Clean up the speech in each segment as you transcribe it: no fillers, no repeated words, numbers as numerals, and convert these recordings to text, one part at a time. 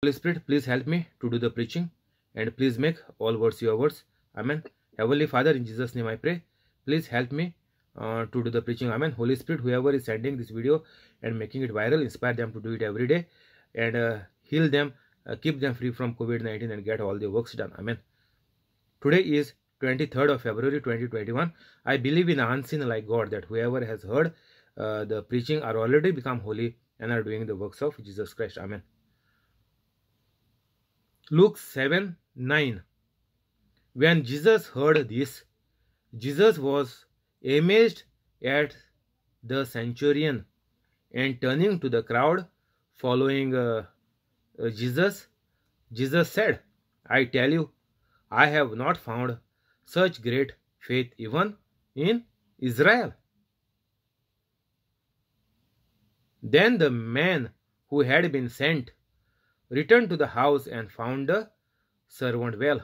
Holy Spirit, please help me to do the preaching and please make all words your words. Amen. Heavenly Father, in Jesus' name I pray. Please help me to do the preaching. Amen. Holy Spirit, whoever is sending this video and making it viral, inspire them to do it every day and heal them, keep them free from COVID-19 and get all their works done. Amen. Today is 23rd of February 2021. I believe in unseen like God that whoever has heard the preaching are already become holy and are doing the works of Jesus Christ. Amen. Luke 7:9. When Jesus heard this, Jesus was amazed at the centurion, and turning to the crowd following Jesus, Jesus said, I tell you, I have not found such great faith even in Israel. Then the man who had been sent returned to the house and found the servant well.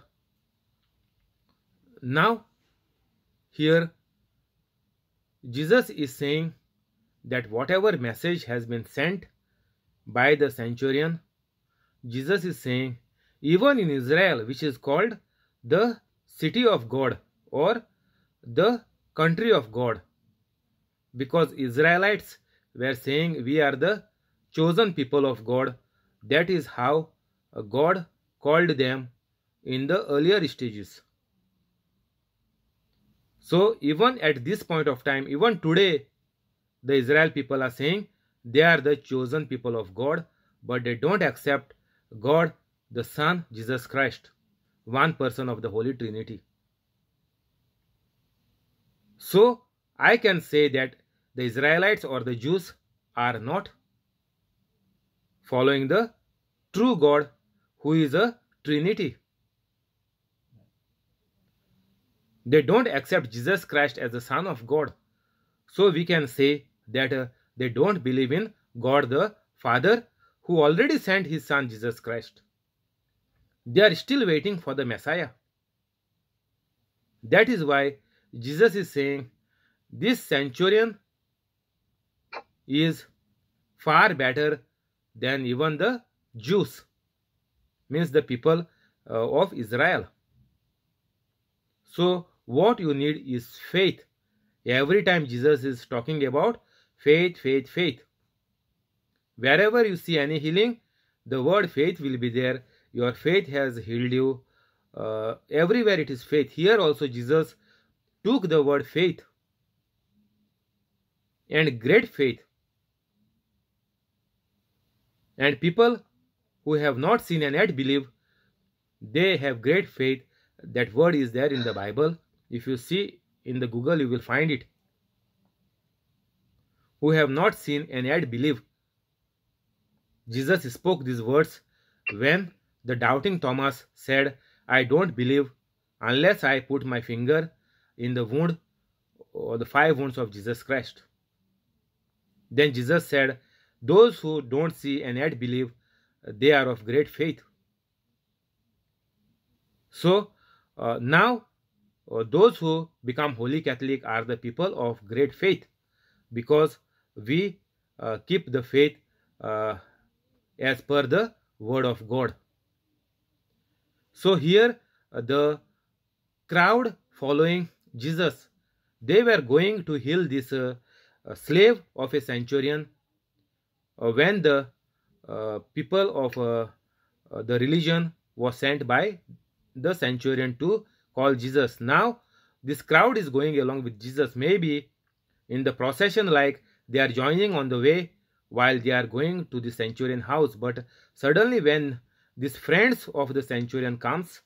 Now, here Jesus is saying that whatever message has been sent by the centurion, Jesus is saying, even in Israel, which is called the city of God or the country of God, because Israelites were saying we are the chosen people of God. That is how God called them in the earlier stages. So even at this point of time, even today, the Israel people are saying they are the chosen people of God, but they don't accept God, the Son, Jesus Christ, one person of the Holy Trinity. So I can say that the Israelites or the Jews are not following the true God who is a Trinity. They don't accept Jesus Christ as the Son of God. So we can say that they don't believe in God the Father who already sent his Son Jesus Christ. They are still waiting for the Messiah. That is why Jesus is saying this centurion is far better than even the Jews, means the people of Israel. So what you need is faith. Every time Jesus is talking about faith, faith, faith. Wherever you see any healing, the word faith will be there. Your faith has healed you. Everywhere it is faith. Here also Jesus took the word faith and great faith. And people who have not seen and yet believe, they have great faith. That word is there in the Bible. If you see in the Google, you will find it. Who have not seen and yet believe. Jesus spoke these words when the doubting Thomas said, I don't believe unless I put my finger in the wound or the 5 wounds of Jesus Christ. Then Jesus said, those who don't see and yet believe, they are of great faith. So now those who become Holy Catholic are the people of great faith, because we keep the faith as per the word of God. So here the crowd following Jesus, they were going to heal this slave of a centurion when the people of the religion was sent by the centurion to call Jesus. Now this crowd is going along with Jesus, maybe in the procession, like they are joining on the way while they are going to the centurion house. But suddenly when these friends of the centurion comes,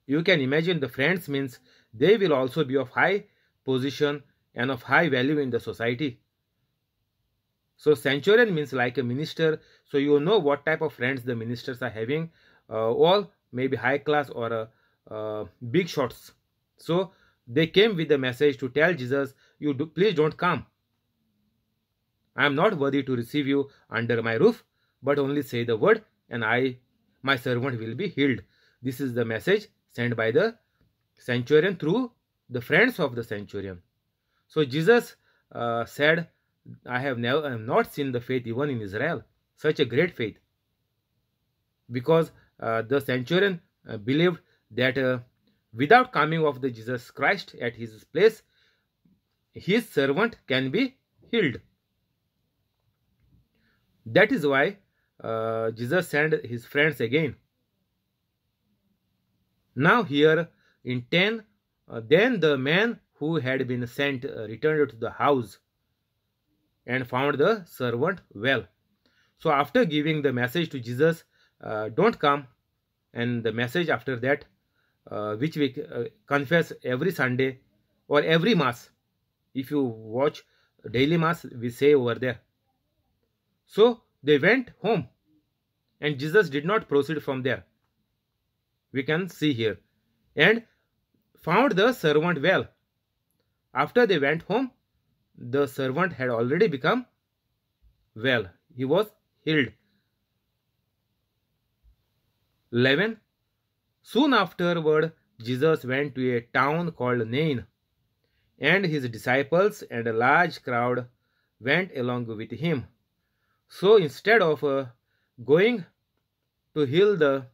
you can imagine the friends means they will also be of high position and of high value in the society. So centurion means like a minister. So you know what type of friends the ministers are having, all maybe high class or big shots. So they came with the message to tell Jesus, please don't come. I am not worthy to receive you under my roof, but only say the word and my servant will be healed. This is the message sent by the centurion through the friends of the centurion. So Jesus said, I have not seen the faith even in Israel, such a great faith. because the centurion believed that without coming of the Jesus Christ at his place, his servant can be healed. That is why Jesus sent his friends again. Now here in 10, then the man who had been sent returned to the house and found the servant well. So after giving the message to Jesus, don't come, and the message after that, which we confess every Sunday or every Mass. If you watch daily Mass, we say over there. So they went home, and Jesus did not proceed from there. We can see here. And found the servant well. After they went home, the servant had already become well. He was healed. 11. Soon afterward, Jesus went to a town called Nain, and his disciples and a large crowd went along with him. So instead of going to heal the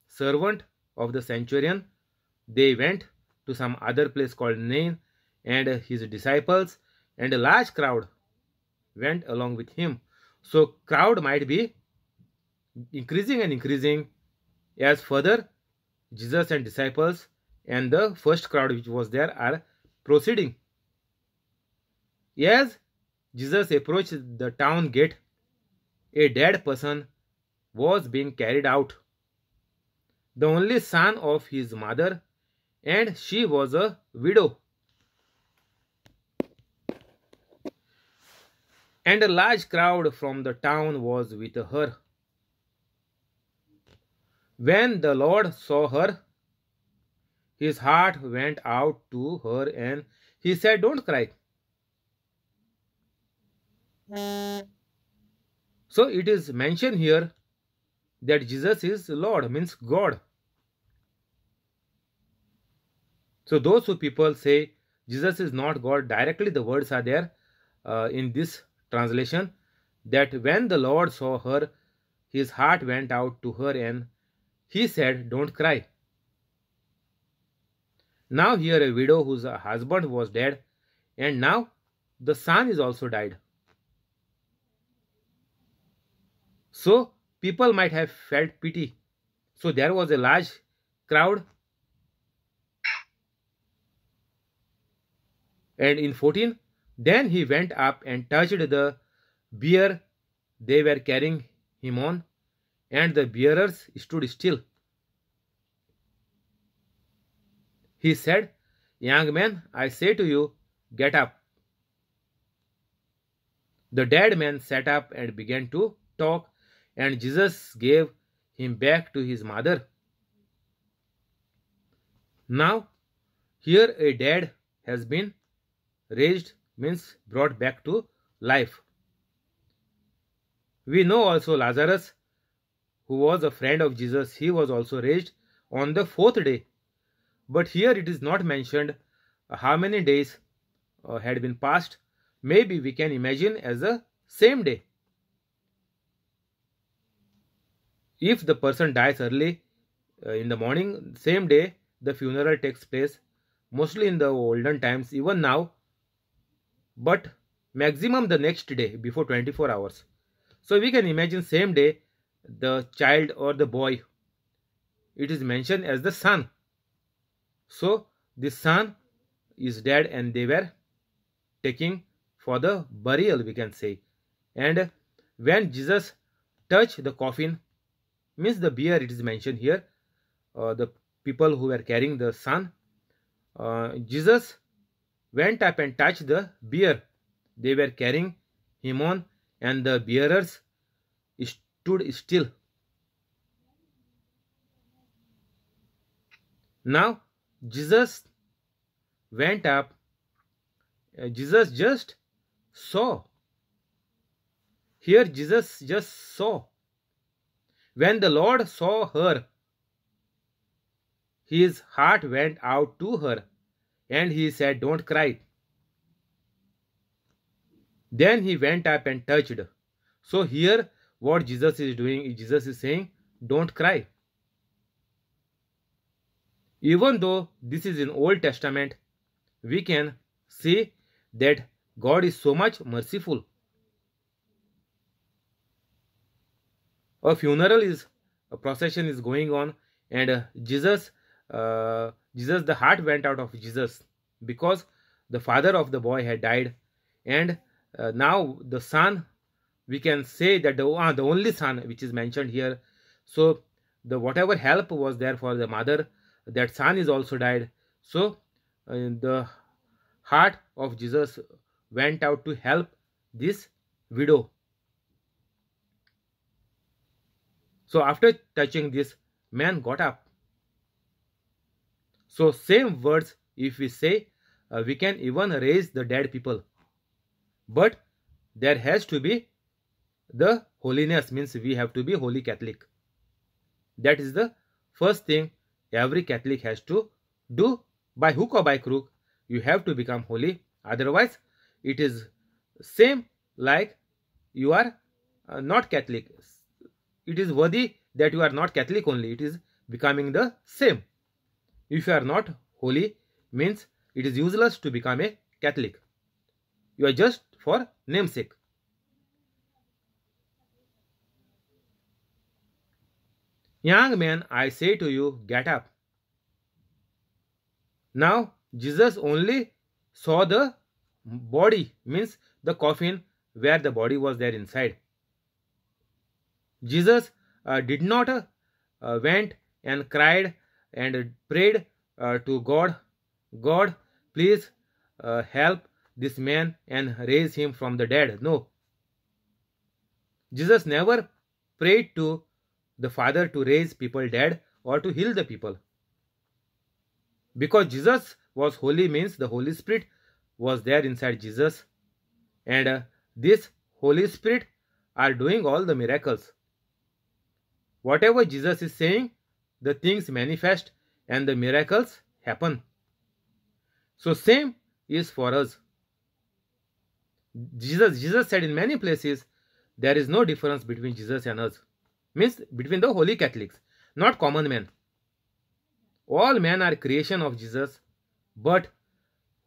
servant of the centurion, they went to some other place called Nain, and his disciples and a large crowd went along with him. So crowd might be increasing and increasing as further Jesus and disciples and the first crowd which was there are proceeding. As Jesus approached the town gate, a dead person was being carried out, the only son of his mother, and she was a widow. And a large crowd from the town was with her. When the Lord saw her, his heart went out to her and he said, "Don't cry." So it is mentioned here that Jesus is Lord, means God. So those who people say Jesus is not God, directly the words are there in this translation, that when the Lord saw her, his heart went out to her and he said, "Don't cry." Now here a widow whose husband was dead, and now the son is also died. So people might have felt pity. So there was a large crowd. And in 14, then he went up and touched the bier they were carrying him on, and the bearers stood still. He said, "Young man, I say to you, get up." The dead man sat up and began to talk, and Jesus gave him back to his mother. Now, here a dead has been raised, means brought back to life. We know also Lazarus, who was a friend of Jesus, he was also raised on the 4th day. But here it is not mentioned how many days had been passed. Maybe we can imagine as the same day. If the person dies early in the morning, same day the funeral takes place, mostly in the olden times, even now, but maximum the next day before 24 hours. So we can imagine same day the child or the boy, it is mentioned as the son. So the son is dead and they were taking for the burial, we can say. And when Jesus touched the coffin, means the bier, it is mentioned here, the people who were carrying the son, Jesus went up and touched the bier they were carrying him on, and the bearers stood still. Now Jesus went up. Jesus just saw. Here Jesus just saw. When the Lord saw her, his heart went out to her and he said, "Don't cry." Then he went up and touched. So here what Jesus is doing, Jesus is saying, don't cry. Even though this is in Old Testament, we can see that God is so much merciful. A procession is going on, and Jesus, the heart went out of Jesus because the father of the boy had died, and now the son, we can say that the only son which is mentioned here. So the whatever help was there for the mother, that son is also died. So the heart of Jesus went out to help this widow. So after touching this, man got up. So same words, if we say, we can even raise the dead people. But there has to be the holiness, means we have to be holy Catholic. That is the first thing every Catholic has to do. By hook or by crook, you have to become holy. Otherwise, it is same like you are not Catholic. It is worthy that you are not Catholic only. It is becoming the same. If you are not holy, means it is useless to become a Catholic. You are just for namesake. Young man, I say to you, get up. Now, Jesus only saw the body, means the coffin where the body was there inside. Jesus did not went and cried and prayed to God, God, please help this man and raise him from the dead. No. Jesus never prayed to the Father to raise people dead or to heal the people. Because Jesus was holy, means the Holy Spirit was there inside Jesus. And this Holy Spirit are doing all the miracles. Whatever Jesus is saying, the things manifest and the miracles happen. So same is for us. Jesus said in many places, there is no difference between Jesus and us. Means between the holy Catholics, not common men. All men are creation of Jesus, but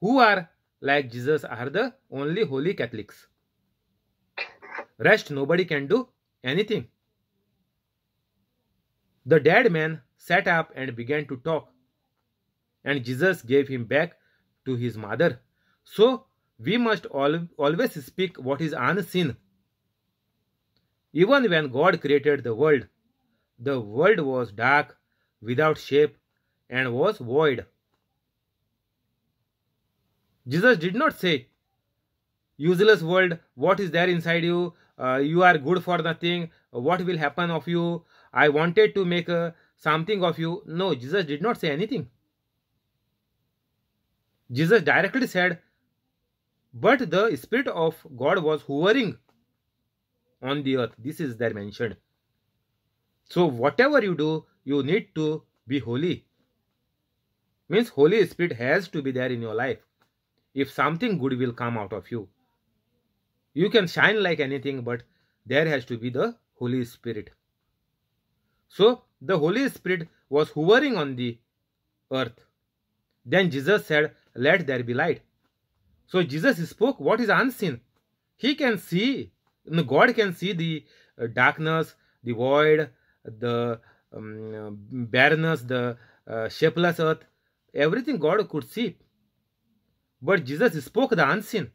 who are like Jesus are the only holy Catholics. Rest nobody can do anything. The dead man sat up and began to talk, and Jesus gave him back to his mother. So we must always speak what is unseen. Even when God created the world was dark, without shape, and was void. Jesus did not say, useless world, what is there inside you? You are good for nothing. What will happen of you? I wanted to make something of you. No, Jesus did not say anything. Jesus directly said, but the Spirit of God was hovering on the earth. This is there mentioned. So whatever you do, you need to be holy. Means Holy Spirit has to be there in your life. If something good will come out of you. You can shine like anything, but there has to be the Holy Spirit. So the Holy Spirit was hovering on the earth. Then Jesus said, let there be light. So Jesus spoke what is unseen. He can see, God can see the darkness, the void, the barrenness, the shapeless earth. Everything God could see. But Jesus spoke the unseen.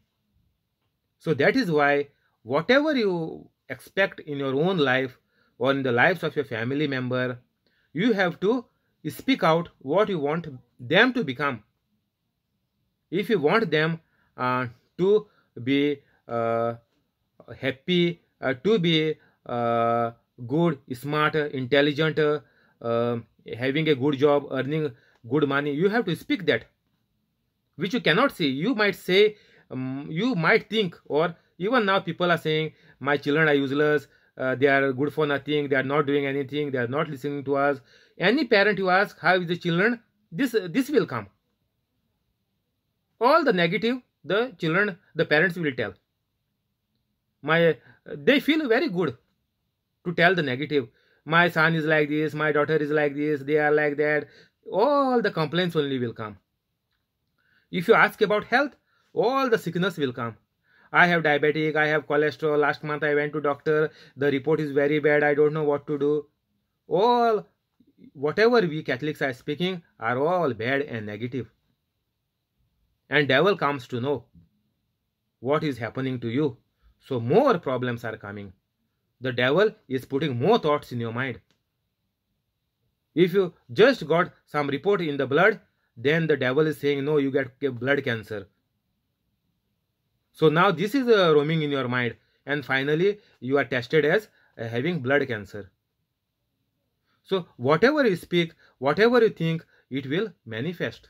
So that is why whatever you expect in your own life or in the lives of your family member, you have to speak out what you want them to become. If you want them to be happy, to be good, smart, intelligent, having a good job, earning good money, you have to speak that, which you cannot see. You might say, you might think, or even now people are saying, my children are useless, they are good for nothing, they are not doing anything, they are not listening to us. Any parent you ask, how is the children? This will come. All the negative, the children, the parents will tell. They feel very good to tell the negative. my son is like this, my daughter is like this, they are like that. All the complaints only will come. If you ask about health, all the sickness will come. I have diabetic, I have cholesterol, last month I went to doctor, the report is very bad, I don't know what to do. All, whatever we Catholics are speaking are all bad and negative. And devil comes to know what is happening to you. So more problems are coming. The devil is putting more thoughts in your mind. If you just got some report in the blood, then the devil is saying, no, you get blood cancer. So now this is roaming in your mind, and finally you are tested as having blood cancer. So whatever you speak, whatever you think, it will manifest.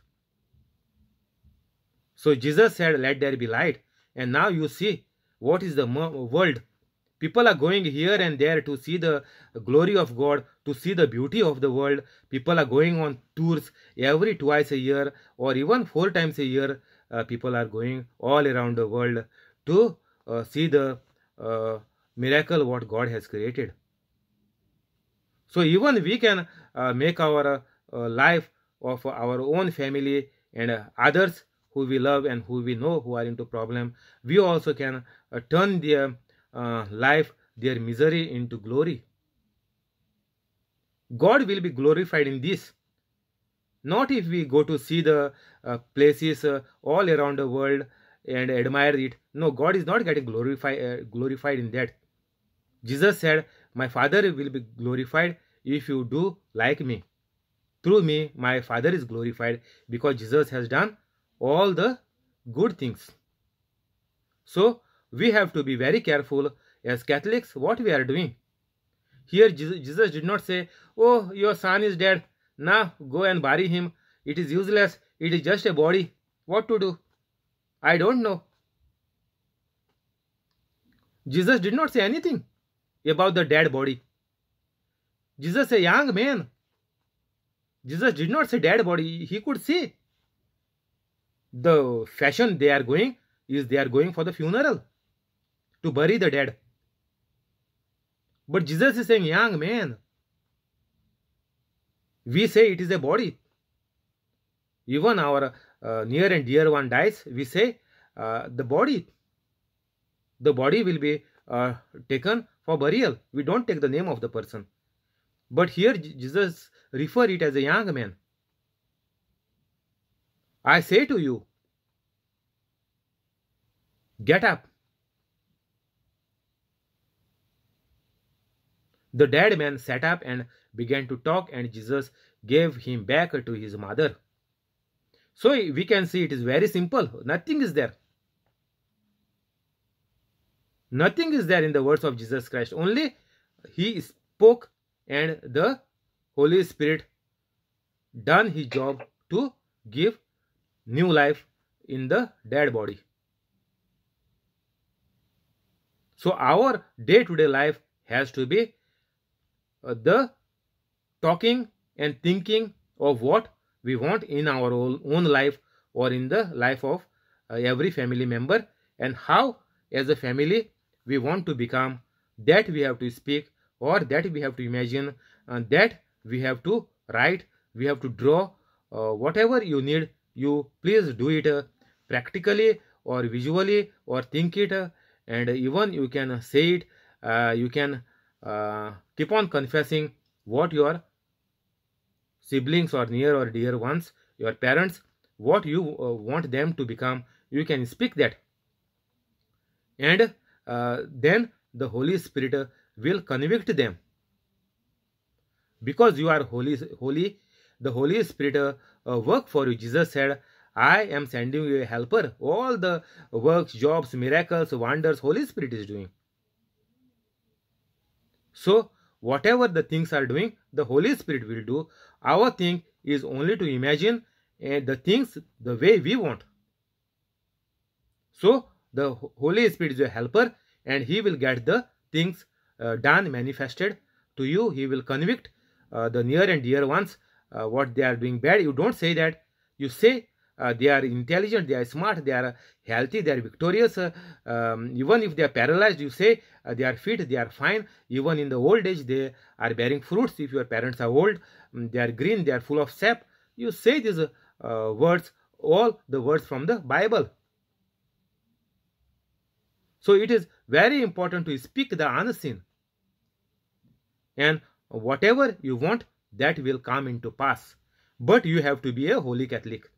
So Jesus said, let there be light. And now you see what is the world. People are going here and there to see the glory of God, to see the beauty of the world. People are going on tours every twice a year or even 4 times a year. People are going all around the world to see the miracle what God has created. So even we can make our life of our own family and others who we love and who we know who are into problem. We also can turn their life, their misery into glory. God will be glorified in this. Not if we go to see the places all around the world and admire it. No, God is not getting glorified in that. Jesus said, my Father will be glorified if you do like me. Through me, my Father is glorified because Jesus has done all the good things. So, we have to be very careful as Catholics what we are doing. Here, Jesus did not say, oh, your son is dead. Now, go and bury him. It is useless. It is just a body. What to do? I don't know. Jesus did not say anything about the dead body. Jesus is a young man. Jesus did not say dead body. He could see. The fashion they are going is they are going for the funeral to bury the dead. But Jesus is saying, young man. We say it is a body. Even our near and dear one dies, we say the body will be taken for burial. We don't take the name of the person. But here Jesus refer it as a young man. I say to you, get up. The dead man sat up and began to talk, and Jesus gave him back to his mother. So we can see it is very simple. Nothing is there. Nothing is there in the words of Jesus Christ. Only he spoke and the Holy Spirit done his job to give new life in the dead body. So our day-to-day life has to be the talking and thinking of what we want in our own life or in the life of every family member, and how as a family we want to become. That we have to speak, or that we have to imagine, and that we have to write, we have to draw. Whatever you need, you please do it practically or visually, or think it, and even you can say it. You can keep on confessing what your siblings or near or dear ones, your parents, what you want them to become. You can speak that, and then the Holy Spirit will convict them. Because you are holy, the Holy Spirit work for you. Jesus said, I am sending you a helper. All the works, jobs, miracles, wonders, Holy Spirit is doing. So whatever the things are doing, the Holy Spirit will do. Our thing is only to imagine the things the way we want. So the Holy Spirit is a helper, and he will get the things done, manifested to you. He will convict the near and dear ones what they are doing bad. You don't say that. You say they are intelligent, they are smart, they are healthy, they are victorious. Even if they are paralyzed, you say they are fit, they are fine. Even in the old age, they are bearing fruits. If your parents are old, they are green, they are full of sap. You say these words, all the words from the Bible. So it is very important to speak the unseen. And whatever you want, that will come into pass. But you have to be a holy Catholic.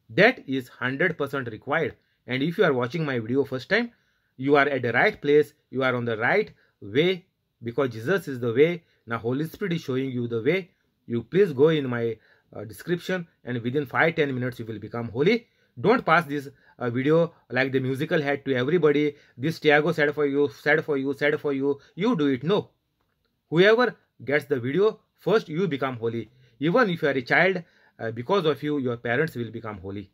That is 100% required. And if you are watching my video first time, you are at the right place, you are on the right way, because Jesus is the way. Now Holy Spirit is showing you the way. You please go in my description, and within 5-10 minutes you will become holy. Don't pass this video like the musical head to everybody. This Tiago said for you, said for you, said for you. You do it. No. Whoever gets the video, first you become holy. Even if you are a child, because of you, your parents will become holy.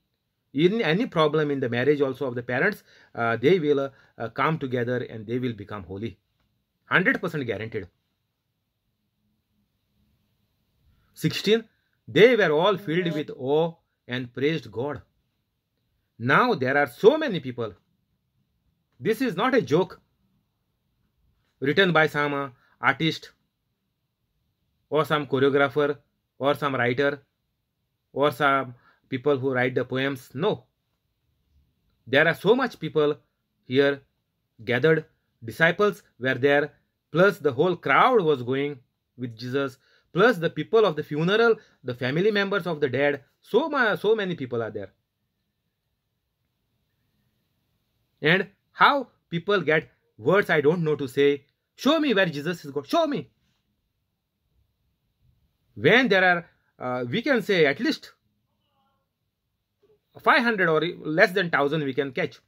In any problem in the marriage also of the parents, they will come together and they will become holy. 100% guaranteed. 16. They were all filled with awe and praised God. Now there are so many people. This is not a joke written by some artist or some choreographer or some writer or some people who write the poems. No. There are so much people here gathered. Disciples were there, plus the whole crowd was going with Jesus, plus the people of the funeral, the family members of the dead. So many people are there. And how people get words I don't know to say. Show me where Jesus is God. Show me. When there are, we can say at least 500 or less than 1,000 we can catch.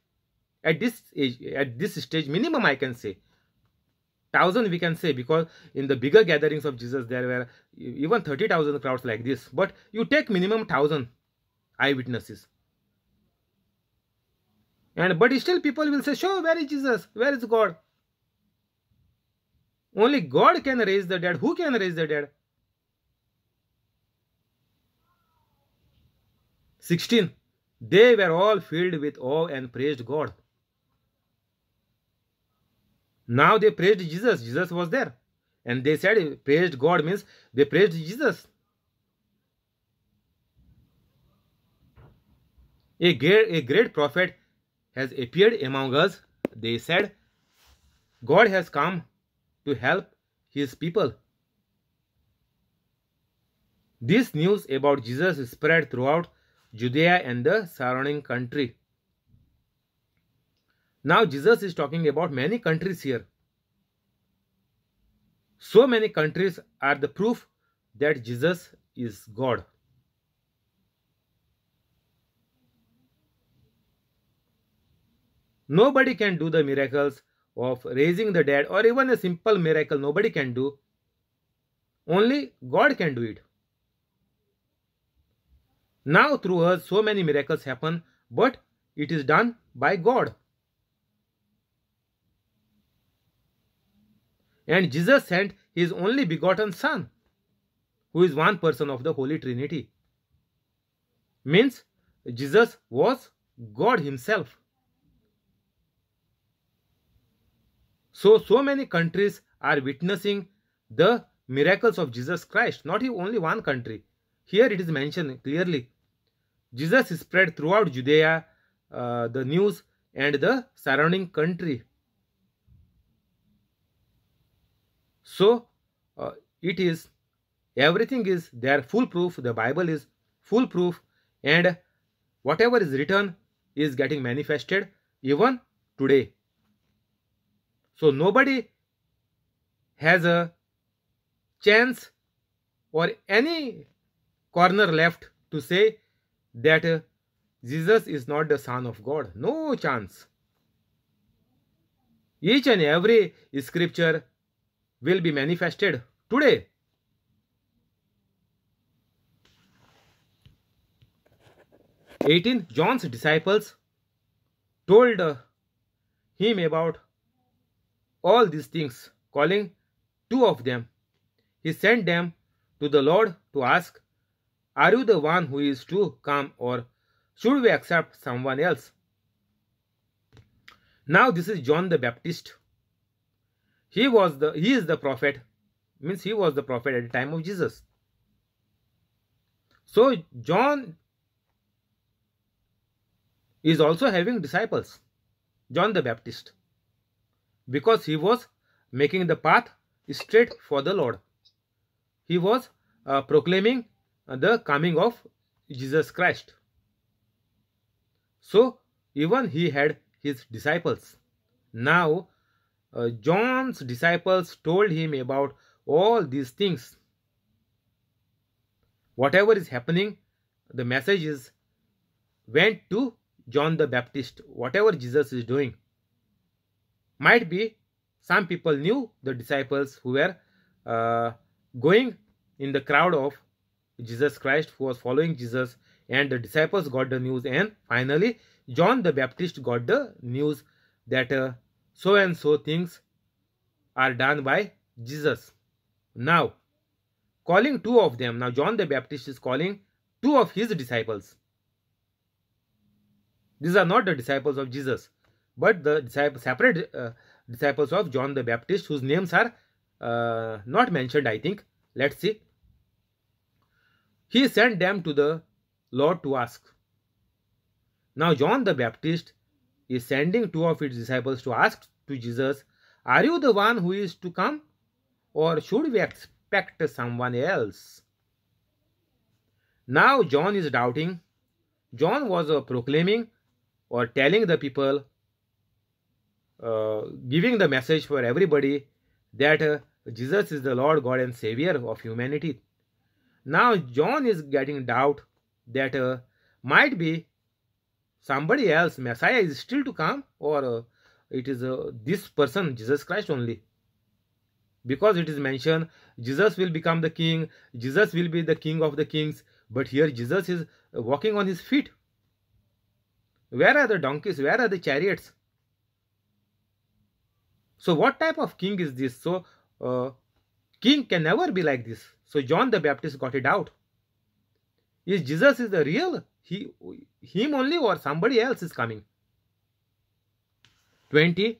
At this age, at this stage, minimum I can say 1,000 we can say, because in the bigger gatherings of Jesus there were even 30,000 crowds like this. But you take minimum 1,000 eyewitnesses. But still people will say, show where is Jesus? Where is God? Only God can raise the dead. Who can raise the dead? 16. They were all filled with awe and praised God. Now they praised Jesus. Jesus was there. And they said praised God means they praised Jesus. A great prophet has appeared among us. They said God has come to help his people. This news about Jesus spread throughout Judea and the surrounding country. Now Jesus is talking about many countries here. So many countries are the proof that Jesus is God. Nobody can do the miracles of raising the dead, or even a simple miracle nobody can do. Only God can do it. Now through us so many miracles happen, but it is done by God. And Jesus sent his only begotten Son, who is one person of the Holy Trinity. Means Jesus was God himself. So many countries are witnessing the miracles of Jesus Christ. Not only one country. Here it is mentioned clearly. Jesus spread throughout Judea, the news, and the surrounding country. So it is, everything is there, full proof. The Bible is full proof, and whatever is written is getting manifested even today. So nobody has a chance or any corner left to say that Jesus is not the Son of God. No chance. Each and every scripture will be manifested today. John's disciples told him about all these things, calling two of them. He sent them to the Lord to ask, Are you the one who is to come, or should we accept someone else? Now this is John the Baptist. He is the prophet, means he was the prophet at the time of Jesus. So John is also having disciples, John the Baptist, because he was making the path straight for the Lord. He was proclaiming the coming of Jesus Christ. So even he had his disciples. Now John's disciples told him about all these things. Whatever is happening, the messages went to John the Baptist. Whatever Jesus is doing, might be some people knew the disciples who were going in the crowd of Jesus Christ, who was following Jesus, and the disciples got the news, and finally John the Baptist got the news that so and so things are done by Jesus. Now calling two of them, now John the Baptist is calling two of his disciples. These are not the disciples of Jesus, but the separate disciples of John the Baptist, whose names are not mentioned, I think. Let's see. He sent them to the Lord to ask. Now John the Baptist is sending two of his disciples to ask to Jesus, are you the one who is to come, or should we expect someone else? Now John is doubting. John was proclaiming or telling the people, giving the message for everybody that Jesus is the Lord God and Savior of humanity. Now John is getting doubt that might be somebody else, Messiah is still to come, or it is this person, Jesus Christ only. Because it is mentioned, Jesus will become the king, Jesus will be the king of the kings, but here Jesus is walking on his feet. Where are the donkeys? Where are the chariots? So what type of king is this? So king can never be like this. So John the Baptist got it out. Is Jesus is the real him only, or somebody else is coming? 20.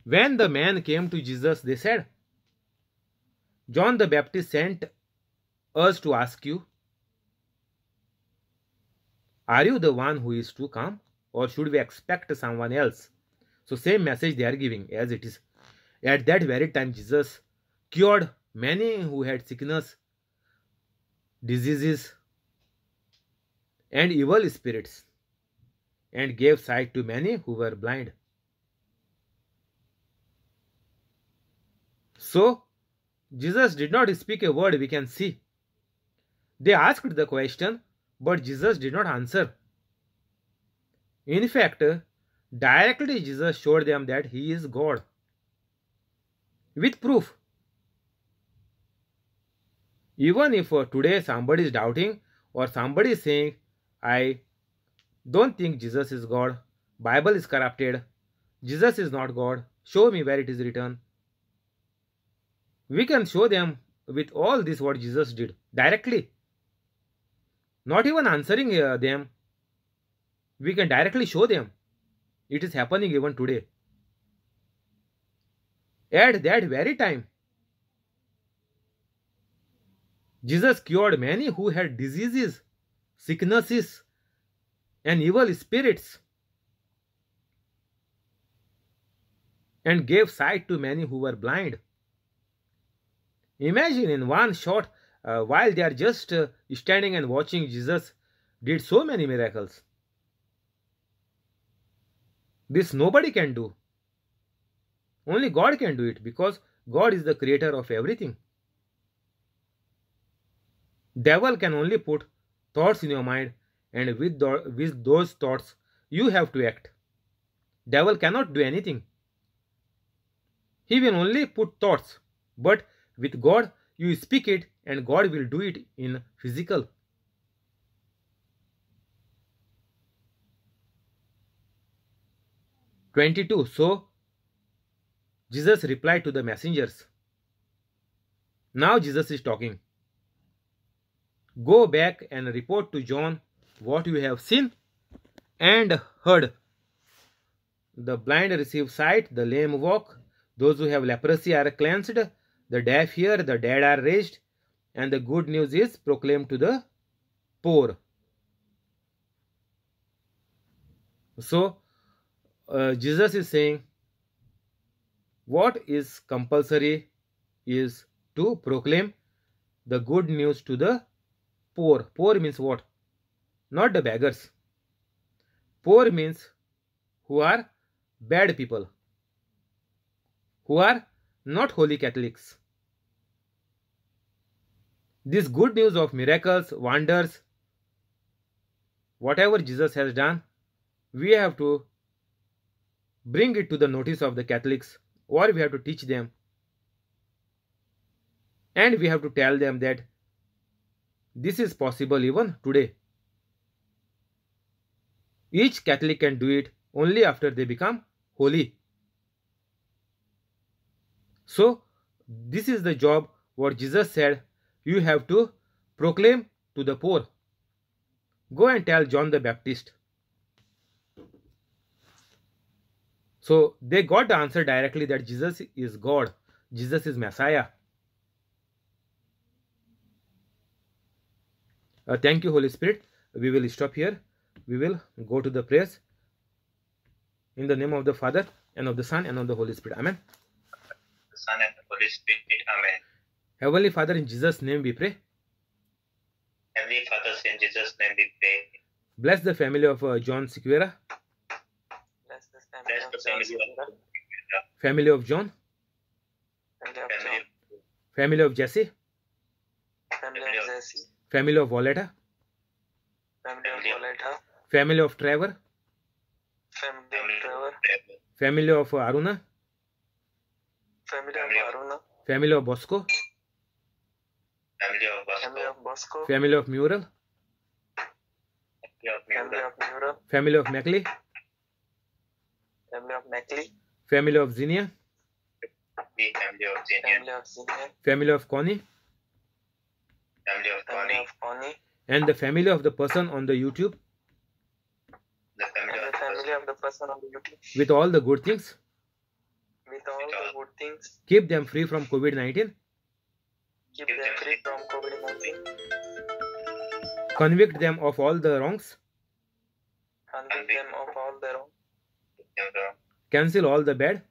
When the man came to Jesus, they said, John the Baptist sent us to ask you, are you the one who is to come, or should we expect someone else? So same message they are giving as it is. At that very time Jesus cured many who had sickness, diseases, and evil spirits, and gave sight to many who were blind. So Jesus did not speak a word, we can see. They asked the question, but Jesus did not answer. In fact, directly Jesus showed them that he is God, with proof. Even if today somebody is doubting, or somebody is saying, I don't think Jesus is God, Bible is corrupted, Jesus is not God, show me where it is written. We can show them with all this what Jesus did directly. Not even answering them. We can directly show them. It is happening even today. At that very time, Jesus cured many who had diseases, sicknesses, and evil spirits, and gave sight to many who were blind. Imagine in one shot, while they are just standing and watching, Jesus did so many miracles. This nobody can do. Only God can do it, because God is the creator of everything. Devil can only put thoughts in your mind, and with those thoughts you have to act. Devil cannot do anything. He will only put thoughts, but with God you speak it, and God will do it in physical. (22) So Jesus replied to the messengers. Now Jesus is talking. Go back and report to John what you have seen and heard. The blind receive sight, the lame walk, those who have leprosy are cleansed, the deaf hear, the dead are raised, and the good news is proclaimed to the poor. So, Jesus is saying what is compulsory is to proclaim the good news to the poor. Poor means what? Not the beggars. Poor means who are bad people, who are not holy Catholics. This good news of miracles, wonders, whatever Jesus has done, we have to bring it to the notice of the Catholics, or we have to teach them, and we have to tell them that this is possible even today. Each Catholic can do it only after they become holy. So, this is the job what Jesus said you have to proclaim to the poor. Go and tell John the Baptist. So, they got the answer directly that Jesus is God. Jesus is Messiah. Thank you, Holy Spirit. We will stop here. We will go to the prayers. In the name of the Father, and of the Son, and of the Holy Spirit. Amen. The Son and the Holy Spirit. Amen. Heavenly Father, in Jesus' name we pray. Heavenly Father, in Jesus' name we pray. Bless the family of John Sequeira. Bless the family of Family of John. Family of Jesse. Family of Violetta. Family of Trevor. Family of Aruna. Family of Bosco. Family of Mural. Family of Mackley. Family of Zinnia. Family of Connie. And the family of the person on the YouTube. With all the good things. Keep them free from COVID-19. Convict them of all the wrongs. Cancel all the bad.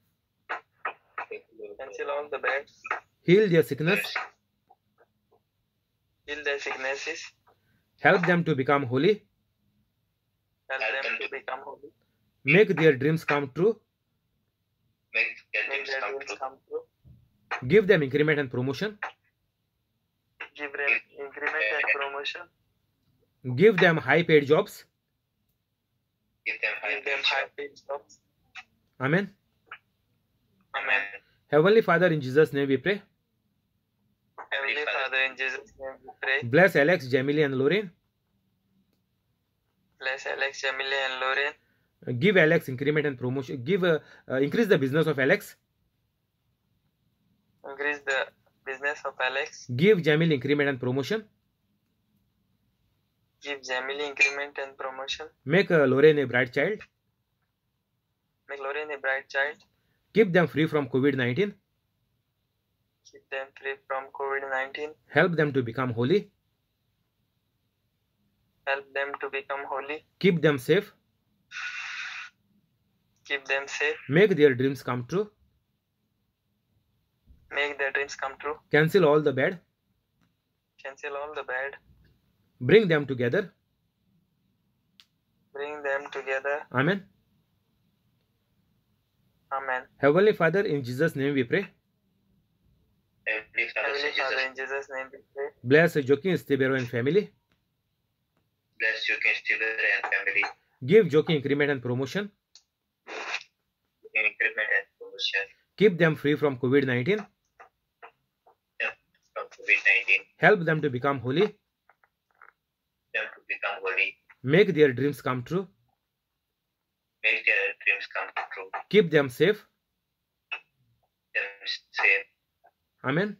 Heal their sickness. Help them to become holy. Make their dreams come true. Give them increment and promotion. Give them high paid jobs. Amen. Amen. Heavenly Father, in Jesus' name we pray. Heavenly Father, in Jesus' name we pray. Bless Alex, Jamily, and Lorraine. Bless Alex, Jamily, and Lorraine. Give Alex increment and promotion. Give increase the business of Alex. Increase the business of Alex. Give Jamily increment and promotion. Give Jamily increment and promotion. Make Lorraine a bright child. Make Lorraine a bright child. Keep them free from COVID-19. Keep them free from COVID-19. Help them to become holy. Help them to become holy. Keep them safe. Keep them safe. Make their dreams come true. Make their dreams come true. Cancel all the bad. Cancel all the bad. Bring them together. Bring them together. Amen. Amen. Heavenly Father, in Jesus' name we pray. Heavenly Father, in Jesus' name we pray. Bless Joaquin Estebero and family. Bless Joaquin Estebero and family. Give Joaquin increment and promotion. Increment and promotion. Keep them free from COVID-19. From COVID-19. Help them to become holy. Them to become holy. Make their dreams come true. Make their dreams come true. Keep them safe. Them safe. Amen.